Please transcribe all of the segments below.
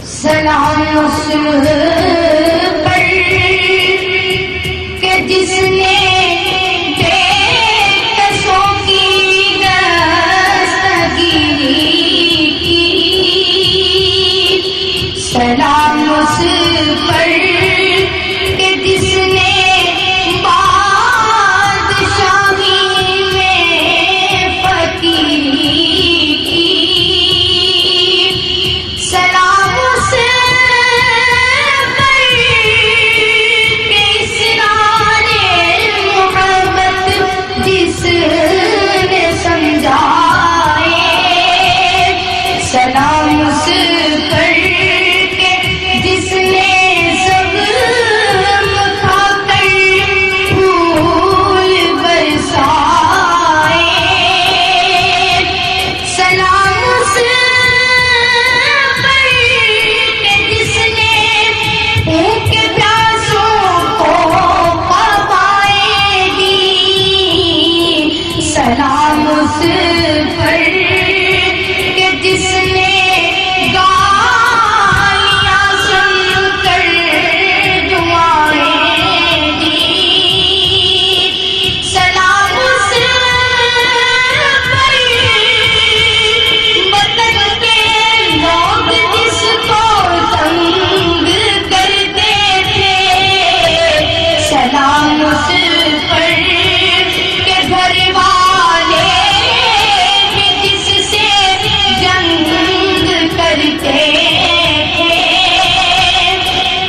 سلام اس پر کہ جس نے بے کسوں کی دستگیری کی، سلام اس پر کہ جس نے بادشاہی میں فقیری کی، سلام اس پر کہ اسرار محبت جس نے سمجھائے، سلام اس پر کہ جس نے زخم کھا کر پھول برسائے، سلام اس پر کہ جس نے بھوک پیاسوں کو قوائیں دی، سلام اس پر کہ جس نے گالیاں سن کر دعائیں دی، سلام اس پر وطن کے لوگ جس کو تنگ کرتے تھے، سلام اس پر کہ گھر والے بھی جس سے جنگ کرتے تھے،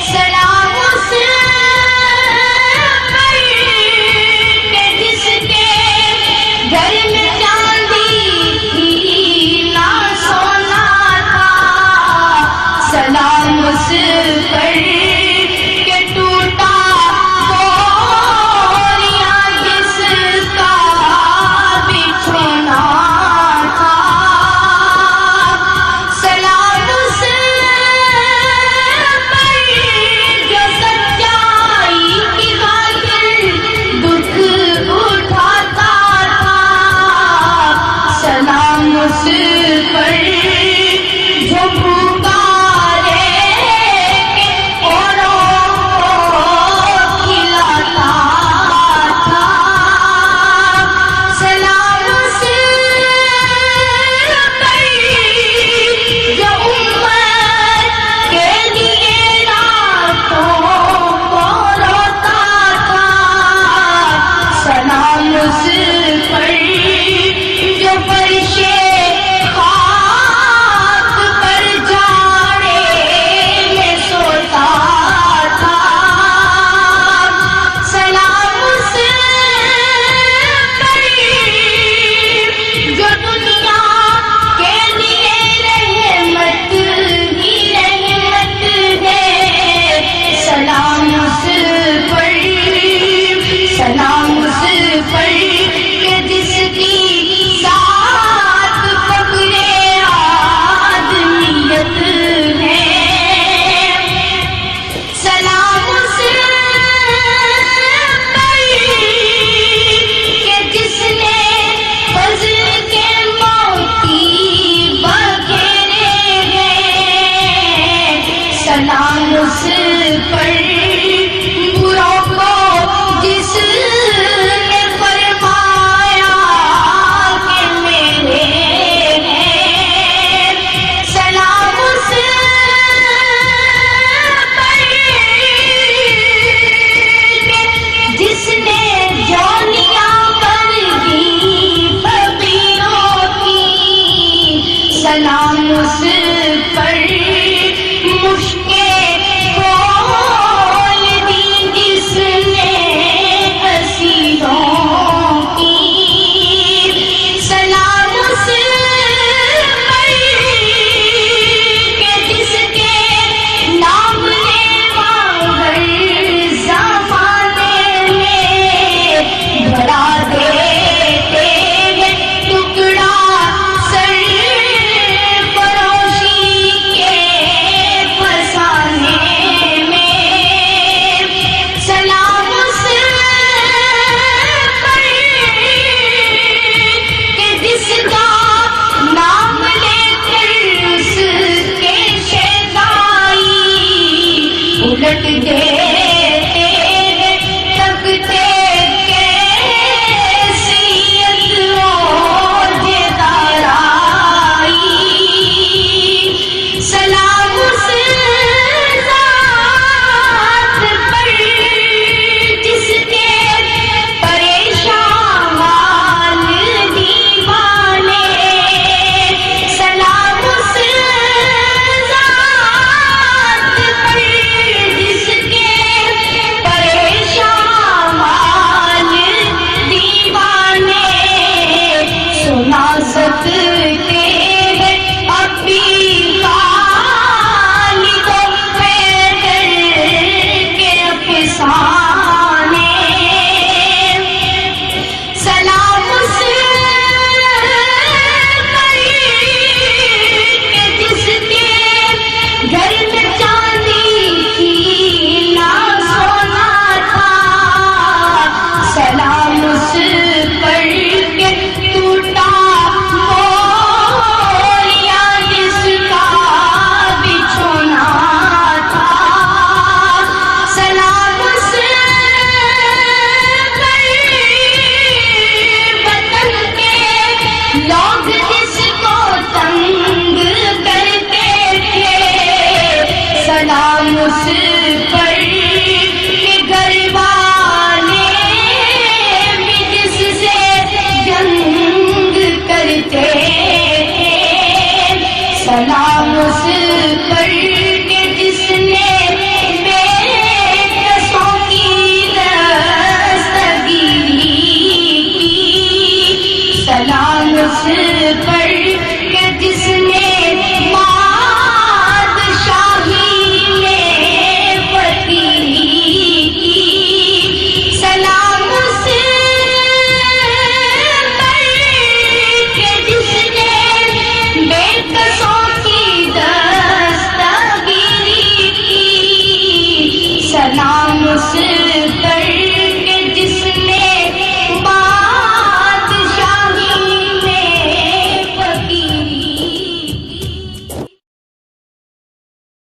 سلام اس پر کہ جس کے گھر میں چاندی تھی نہ سونا تھا، سلام اس پر کہ ٹوٹا بوریا جس کا بچھونا تھا، سلام اس پر جو سچائی کی خاطر دکھ اٹھاتا تھا، سلام اس پر جو بھوکا رہ کے اوروں کو کھلاتا تھا، سلام اس پر جو امت کے لیے راتوں کو روتا تھا، سلام اس پر جو فرش خاک پر جاڑے میں سوتا تھا، سلام اس پر جو دنیا کے لیے رحمت ہی رحمت ہے، سلام اس پر، سلام اس پر کہ جس کی ذات فخر آدمیت ہے، سلام اس پر کہ جس نے فضل کے موتی بکھیرے ہیں، سلام اس پر بروں کو جس نے فرمایا کہ میرے ہیں، سلام اس پر کہ جس نے جولیاں بن دی فقیروں کی، سلام اس پر مشکیں کھول لٹ دیتے ہیں تکتے کیفیت اوج دارائی سلام اس ذات پر جس کے پریشان حال دیوانے سلام اس ذات پر جس کے پریشان حال دیوانے سنا سکتے ہیں ابھی کالی کو پیدل کے افسانے سلام اس پر کہ جس کے گھر میں چاندی تھی نہ سونا تھا سلام اس پر کہ ٹوٹا بولیا جس کا بچھونا تھا سلام اس پر وطن کے لوگ جس کو تنگ کرتے تھے سلام اس پر کہ گھر والے بھی جس سے جنگ کرتے تھے سلام اس